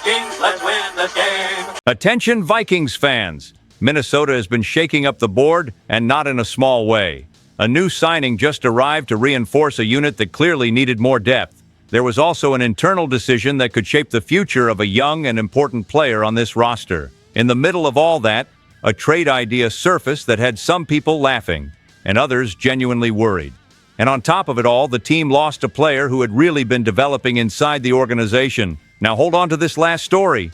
Vikings, let's win this game. Attention Vikings fans! Minnesota has been shaking up the board, and not in a small way. A new signing just arrived to reinforce a unit that clearly needed more depth. There was also an internal decision that could shape the future of a young and important player on this roster. In the middle of all that, a trade idea surfaced that had some people laughing, and others genuinely worried. And on top of it all, the team lost a player who had really been developing inside the organization. Now hold on to this last story.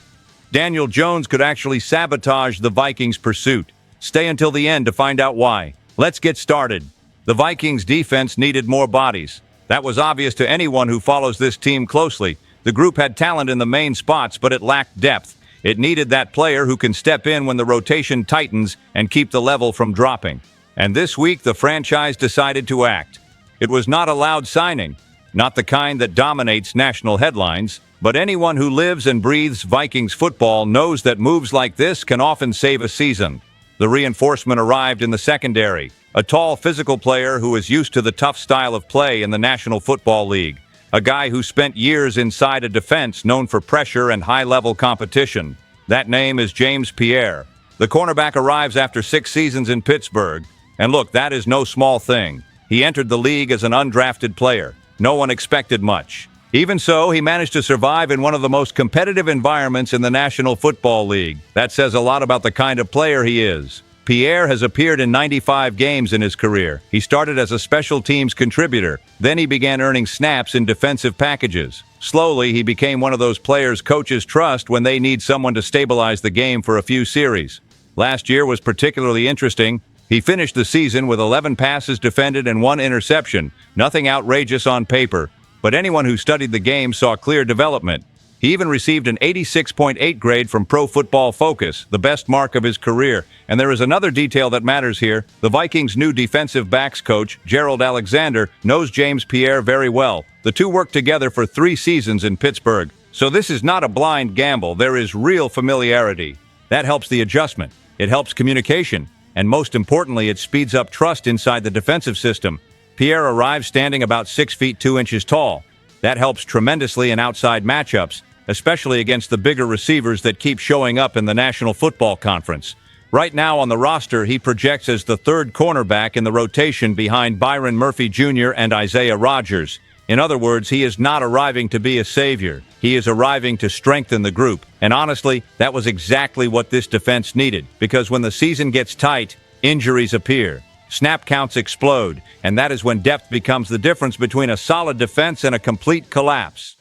Daniel Jones could actually sabotage the Vikings' pursuit. Stay until the end to find out why. Let's get started. The Vikings' defense needed more bodies. That was obvious to anyone who follows this team closely. The group had talent in the main spots, but it lacked depth. It needed that player who can step in when the rotation tightens and keep the level from dropping. And this week, the franchise decided to act. It was not a loud signing, not the kind that dominates national headlines, but anyone who lives and breathes Vikings football knows that moves like this can often save a season. The reinforcement arrived in the secondary, a tall physical player who is used to the tough style of play in the National Football League, a guy who spent years inside a defense known for pressure and high-level competition. That name is James Pierre. The cornerback arrives after 6 seasons in Pittsburgh, and look, that is no small thing. He entered the league as an undrafted player. No one expected much. Even so, he managed to survive in one of the most competitive environments in the National Football League. That says a lot about the kind of player he is. Pierre has appeared in 95 games in his career. He started as a special teams contributor. Then he began earning snaps in defensive packages. Slowly, he became one of those players coaches trust when they need someone to stabilize the game for a few series. Last year was particularly interesting. He finished the season with 11 passes defended and 1 interception. Nothing outrageous on paper, but anyone who studied the game saw clear development. He even received an 86.8 grade from Pro Football Focus, the best mark of his career. And there is another detail that matters here. The Vikings' new defensive backs coach, Gerald Alexander, knows James Pierre very well. The two worked together for 3 seasons in Pittsburgh. So this is not a blind gamble. There is real familiarity. That helps the adjustment. It helps communication. And most importantly, it speeds up trust inside the defensive system. Pierre arrives standing about 6 feet 2 inches tall. That helps tremendously in outside matchups, especially against the bigger receivers that keep showing up in the National Football Conference. Right now on the roster, he projects as the 3rd cornerback in the rotation behind Byron Murphy Jr. and Isaiah Rodgers. In other words, he is not arriving to be a savior. He is arriving to strengthen the group. And honestly, that was exactly what this defense needed, because when the season gets tight, injuries appear. Snap counts explode, and that is when depth becomes the difference between a solid defense and a complete collapse.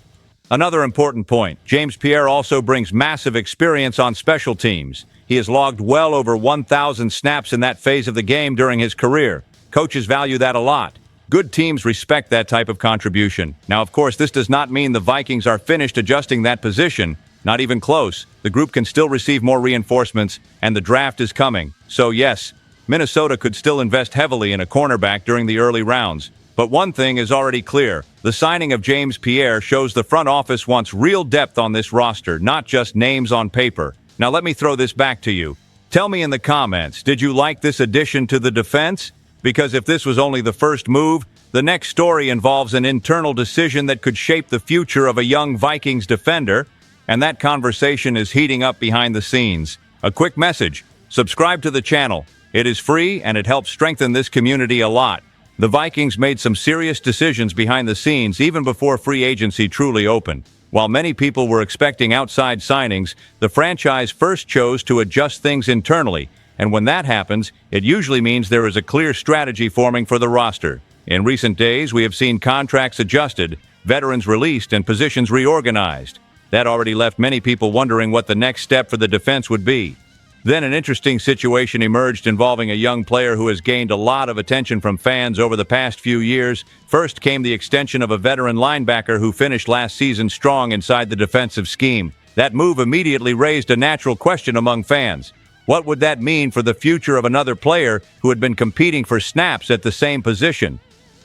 Another important point, James Pierre also brings massive experience on special teams. He has logged well over 1,000 snaps in that phase of the game during his career. Coaches value that a lot. Good teams respect that type of contribution. Now, of course, this does not mean the Vikings are finished adjusting that position. Not even close. The group can still receive more reinforcements, and the draft is coming. So yes, Minnesota could still invest heavily in a cornerback during the early rounds. But one thing is already clear. The signing of James Pierre shows the front office wants real depth on this roster, not just names on paper. Now let me throw this back to you. Tell me in the comments, did you like this addition to the defense? Because if this was only the first move, the next story involves an internal decision that could shape the future of a young Vikings defender, and that conversation is heating up behind the scenes. A quick message: subscribe to the channel. It is free and it helps strengthen this community a lot. The Vikings made some serious decisions behind the scenes even before free agency truly opened. While many people were expecting outside signings, the franchise first chose to adjust things internally. And when that happens, it usually means there is a clear strategy forming for the roster. In recent days, we have seen contracts adjusted, veterans released, and positions reorganized. That already left many people wondering what the next step for the defense would be. Then an interesting situation emerged involving a young player who has gained a lot of attention from fans over the past few years. First came the extension of a veteran linebacker who finished last season strong inside the defensive scheme. That move immediately raised a natural question among fans. What would that mean for the future of another player who had been competing for snaps at the same position?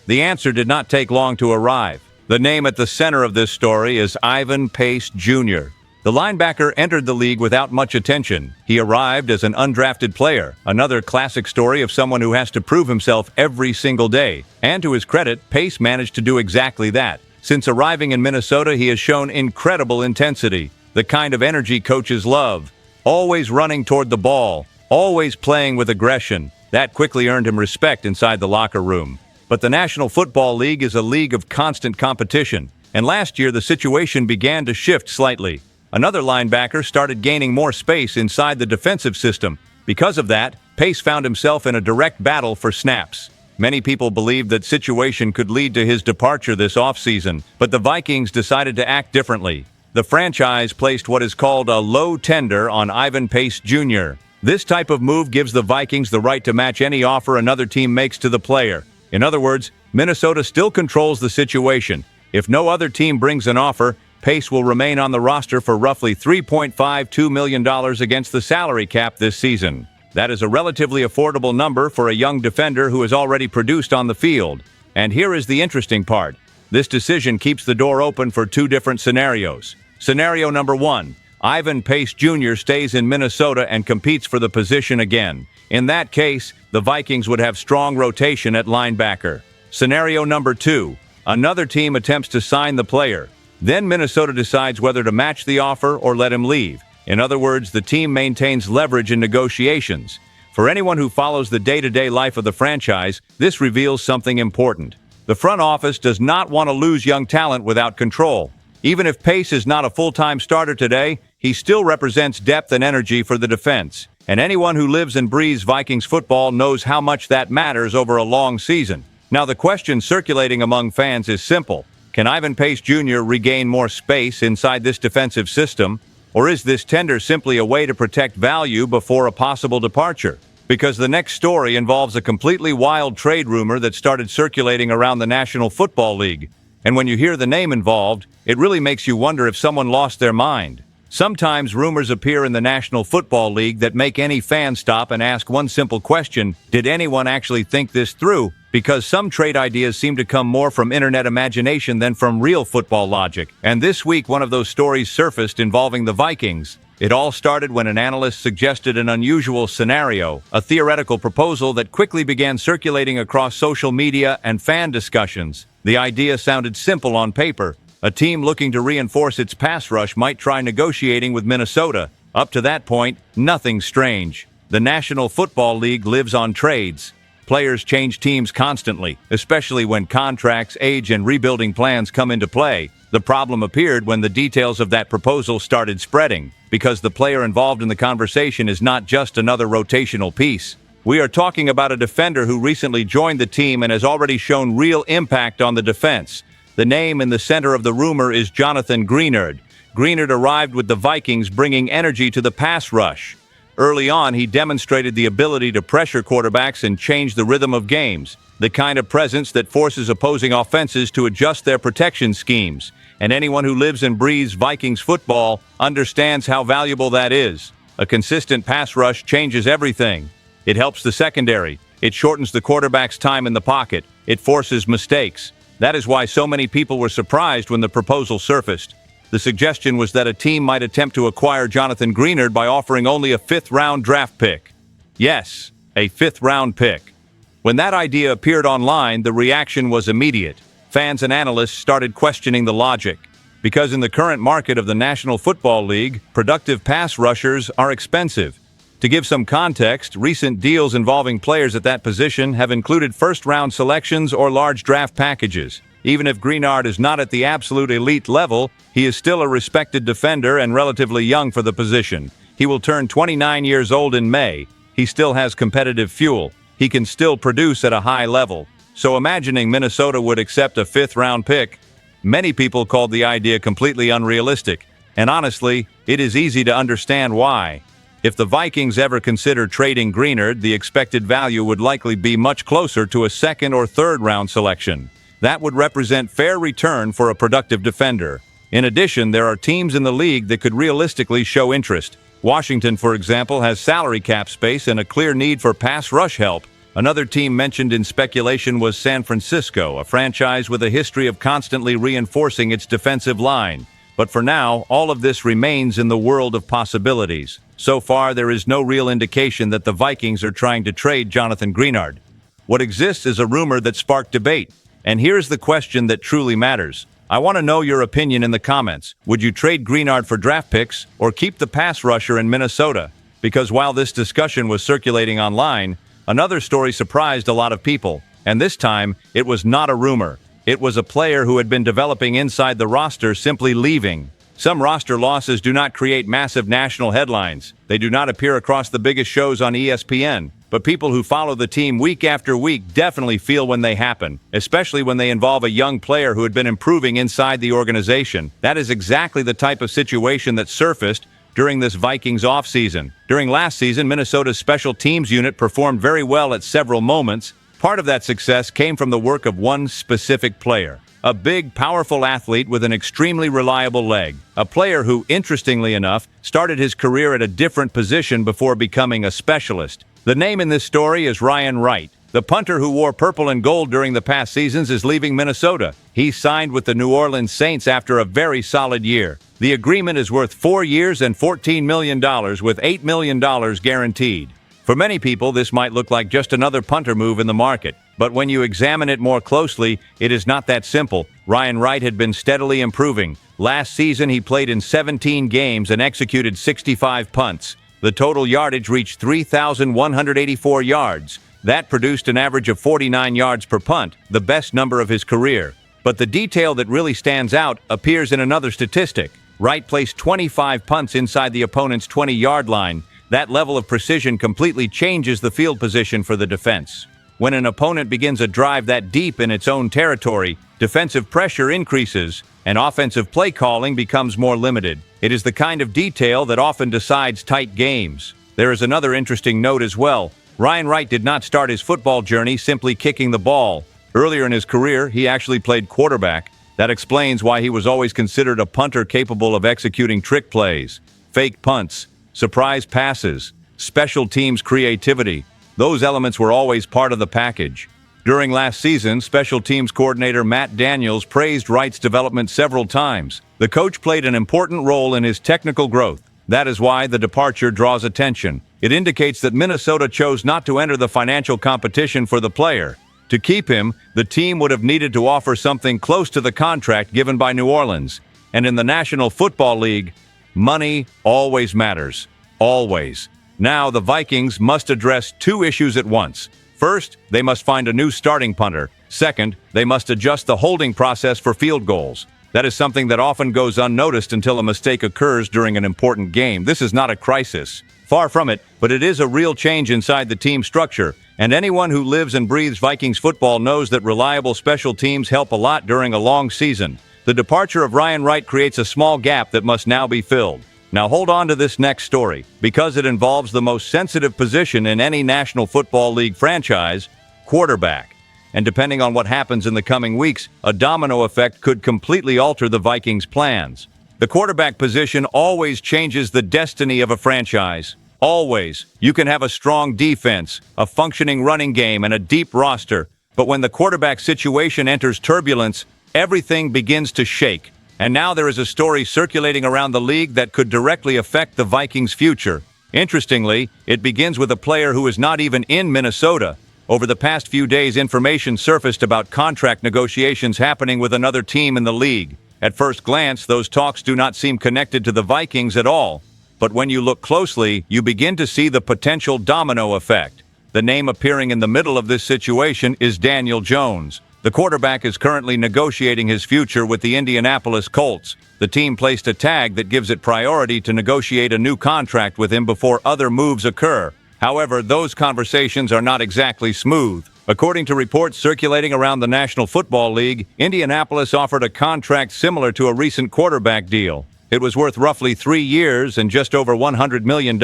The answer did not take long to arrive. The name at the center of this story is Ivan Pace Jr. The linebacker entered the league without much attention. He arrived as an undrafted player, another classic story of someone who has to prove himself every single day. And to his credit, Pace managed to do exactly that. Since arriving in Minnesota, he has shown incredible intensity. the kind of energy coaches love. Always running toward the ball, always playing with aggression. That quickly earned him respect inside the locker room. But the National Football League is a league of constant competition, and last year the situation began to shift slightly. Another linebacker started gaining more space inside the defensive system. Because of that, Pace found himself in a direct battle for snaps. Many people believed that situation could lead to his departure this offseason, but the Vikings decided to act differently. The franchise placed what is called a low tender on Ivan Pace Jr. This type of move gives the Vikings the right to match any offer another team makes to the player. In other words, Minnesota still controls the situation. If no other team brings an offer, Pace will remain on the roster for roughly $3.52 million against the salary cap this season. That is a relatively affordable number for a young defender who has already produced on the field. And here is the interesting part. This decision keeps the door open for two different scenarios. Scenario number 1, Ivan Pace Jr. stays in Minnesota and competes for the position again. In that case, the Vikings would have strong rotation at linebacker. Scenario number 2, another team attempts to sign the player. Then Minnesota decides whether to match the offer or let him leave. In other words, the team maintains leverage in negotiations. For anyone who follows the day-to-day life of the franchise, this reveals something important. The front office does not want to lose young talent without control. Even if Pace is not a full-time starter today, he still represents depth and energy for the defense. And anyone who lives and breathes Vikings football knows how much that matters over a long season. Now, the question circulating among fans is simple. Can Ivan Pace Jr. regain more space inside this defensive system? Or is this tender simply a way to protect value before a possible departure? Because the next story involves a completely wild trade rumor that started circulating around the National Football League. And when you hear the name involved, it really makes you wonder if someone lost their mind. Sometimes rumors appear in the National Football League that make any fan stop and ask one simple question: did anyone actually think this through? Because some trade ideas seem to come more from internet imagination than from real football logic. And this week, one of those stories surfaced involving the Vikings. It all started when an analyst suggested an unusual scenario, a theoretical proposal that quickly began circulating across social media and fan discussions. The idea sounded simple on paper. A team looking to reinforce its pass rush might try negotiating with Minnesota. Up to that point, nothing strange. The National Football League lives on trades. Players change teams constantly, especially when contracts, age, and rebuilding plans come into play. The problem appeared when the details of that proposal started spreading, because the player involved in the conversation is not just another rotational piece. We are talking about a defender who recently joined the team and has already shown real impact on the defense. The name in the center of the rumor is Jonathan Greenard. Greenard arrived with the Vikings, bringing energy to the pass rush. Early on, he demonstrated the ability to pressure quarterbacks and change the rhythm of games, the kind of presence that forces opposing offenses to adjust their protection schemes. And anyone who lives and breathes Vikings football understands how valuable that is. A consistent pass rush changes everything. It helps the secondary. It shortens the quarterback's time in the pocket. It forces mistakes. That is why so many people were surprised when the proposal surfaced. The suggestion was that a team might attempt to acquire Jonathan Greenard by offering only a fifth-round draft pick. Yes, a fifth-round pick. When that idea appeared online, the reaction was immediate. Fans and analysts started questioning the logic. Because in the current market of the National Football League, productive pass rushers are expensive. To give some context, recent deals involving players at that position have included first-round selections or large draft packages. Even if Greenard is not at the absolute elite level, he is still a respected defender and relatively young for the position. He will turn 29 years old in May. He still has competitive fuel. He can still produce at a high level. So imagining Minnesota would accept a fifth-round pick, many people called the idea completely unrealistic. And honestly, it is easy to understand why. If the Vikings ever consider trading Greenard, the expected value would likely be much closer to a second- or third-round selection. That would represent fair return for a productive defender. In addition, there are teams in the league that could realistically show interest. Washington, for example, has salary cap space and a clear need for pass rush help. Another team mentioned in speculation was San Francisco, a franchise with a history of constantly reinforcing its defensive line. But for now, all of this remains in the world of possibilities. So far, there is no real indication that the Vikings are trying to trade Jonathan Greenard. What exists is a rumor that sparked debate. And here's the question that truly matters. I want to know your opinion in the comments. Would you trade Greenard for draft picks or keep the pass rusher in Minnesota? Because while this discussion was circulating online, another story surprised a lot of people. And this time, it was not a rumor. It was a player who had been developing inside the roster simply leaving. Some roster losses do not create massive national headlines. They do not appear across the biggest shows on ESPN. But people who follow the team week after week definitely feel when they happen, especially when they involve a young player who had been improving inside the organization. That is exactly the type of situation that surfaced during this Vikings offseason. During last season, Minnesota's special teams unit performed very well at several moments. Part of that success came from the work of one specific player. A big, powerful athlete with an extremely reliable leg. A player who, interestingly enough, started his career at a different position before becoming a specialist. The name in this story is Ryan Wright. The punter who wore purple and gold during the past seasons is leaving Minnesota. He signed with the New Orleans Saints after a very solid year. The agreement is worth 4 years and $14 million with $8 million guaranteed. For many people, this might look like just another punter move in the market. But when you examine it more closely, it is not that simple. Ryan Wright had been steadily improving. Last season, he played in 17 games and executed 65 punts. The total yardage reached 3,184 yards. That produced an average of 49 yards per punt, the best number of his career. But the detail that really stands out appears in another statistic. Wright placed 25 punts inside the opponent's 20-yard line. That level of precision completely changes the field position for the defense. When an opponent begins a drive that deep in its own territory, defensive pressure increases, and offensive play calling becomes more limited. It is the kind of detail that often decides tight games. There is another interesting note as well. Ryan Wright did not start his football journey simply kicking the ball. Earlier in his career, he actually played quarterback. That explains why he was always considered a punter capable of executing trick plays, fake punts, surprise passes, special teams creativity. Those elements were always part of the package. During last season, special teams coordinator Matt Daniels praised Wright's development several times. The coach played an important role in his technical growth. That is why the departure draws attention. It indicates that Minnesota chose not to enter the financial competition for the player. To keep him, the team would have needed to offer something close to the contract given by New Orleans. And in the National Football League, money always matters. Always. Now, the Vikings must address two issues at once. First, they must find a new starting punter. Second, they must adjust the holding process for field goals. That is something that often goes unnoticed until a mistake occurs during an important game. This is not a crisis. Far from it, but it is a real change inside the team structure. And anyone who lives and breathes Vikings football knows that reliable special teams help a lot during a long season. The departure of Ryan Wright creates a small gap that must now be filled. Now hold on to this next story, because it involves the most sensitive position in any National Football League franchise, quarterback. And depending on what happens in the coming weeks, a domino effect could completely alter the Vikings' plans. The quarterback position always changes the destiny of a franchise. Always. You can have a strong defense, a functioning running game, and a deep roster. But when the quarterback situation enters turbulence, everything begins to shake. And now there is a story circulating around the league that could directly affect the Vikings' future. Interestingly, it begins with a player who is not even in Minnesota. Over the past few days, information surfaced about contract negotiations happening with another team in the league. At first glance, those talks do not seem connected to the Vikings at all. But when you look closely, you begin to see the potential domino effect. The name appearing in the middle of this situation is Daniel Jones. The quarterback is currently negotiating his future with the Indianapolis Colts. The team placed a tag that gives it priority to negotiate a new contract with him before other moves occur. However, those conversations are not exactly smooth. According to reports circulating around the National Football League, Indianapolis offered a contract similar to a recent quarterback deal. It was worth roughly 3 years and just over $100 million,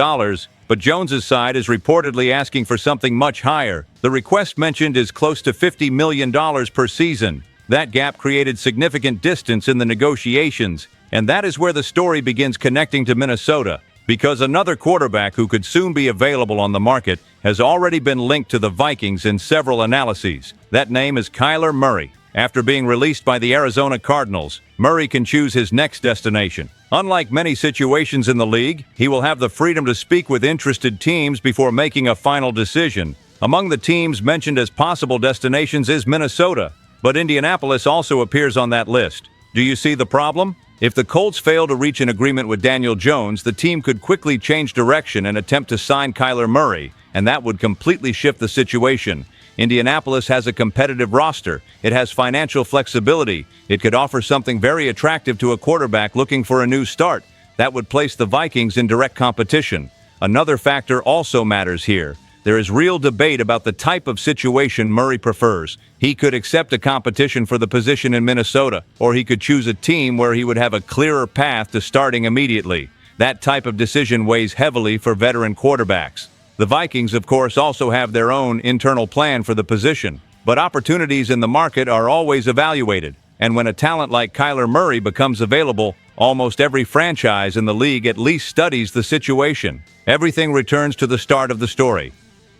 but Jones's side is reportedly asking for something much higher. The request mentioned is close to $50 million per season. That gap created significant distance in the negotiations, and that is where the story begins connecting to Minnesota, because another quarterback who could soon be available on the market has already been linked to the Vikings in several analyses. That name is Kyler Murray. After being released by the Arizona Cardinals, Murray can choose his next destination. Unlike many situations in the league, he will have the freedom to speak with interested teams before making a final decision. Among the teams mentioned as possible destinations is Minnesota, but Indianapolis also appears on that list. Do you see the problem? If the Colts fail to reach an agreement with Daniel Jones, the team could quickly change direction and attempt to sign Kyler Murray, and that would completely shift the situation. Indianapolis has a competitive roster. It has financial flexibility. It could offer something very attractive to a quarterback looking for a new start. That would place the Vikings in direct competition. Another factor also matters here. There is real debate about the type of situation Murray prefers. He could accept a competition for the position in Minnesota, or he could choose a team where he would have a clearer path to starting immediately. That type of decision weighs heavily for veteran quarterbacks. The Vikings, of course, also have their own internal plan for the position, but opportunities in the market are always evaluated. And when a talent like Kyler Murray becomes available, almost every franchise in the league at least studies the situation. Everything returns to the start of the story.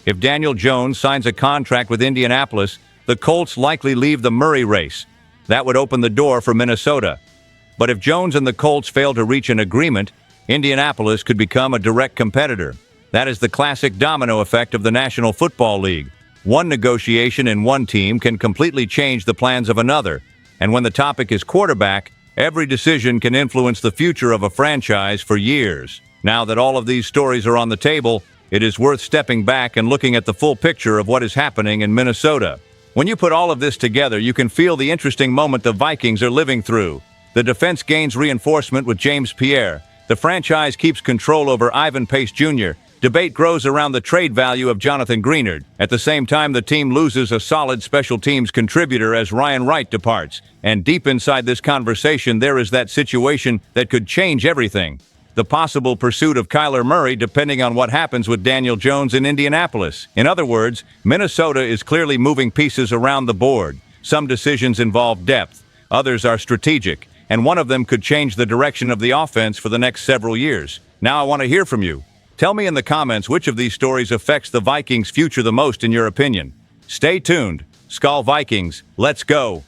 If Daniel Jones signs a contract with Indianapolis, the Colts likely leave the Murray race. That would open the door for Minnesota. But if Jones and the Colts fail to reach an agreement, Indianapolis could become a direct competitor. That is the classic domino effect of the National Football League. One negotiation in one team can completely change the plans of another. And when the topic is quarterback, every decision can influence the future of a franchise for years. Now that all of these stories are on the table, it is worth stepping back and looking at the full picture of what is happening in Minnesota. When you put all of this together, you can feel the interesting moment the Vikings are living through. The defense gains reinforcement with James Pierre. The franchise keeps control over Ivan Pace Jr. Debate grows around the trade value of Jonathan Greenard. At the same time, the team loses a solid special teams contributor as Ryan Wright departs. And deep inside this conversation, there is that situation that could change everything. The possible pursuit of Kyler Murray depending on what happens with Daniel Jones in Indianapolis. In other words, Minnesota is clearly moving pieces around the board. Some decisions involve depth, others are strategic, and one of them could change the direction of the offense for the next several years. Now I want to hear from you. Tell me in the comments which of these stories affects the Vikings' future the most in your opinion. Stay tuned. SKOL Vikings, let's go!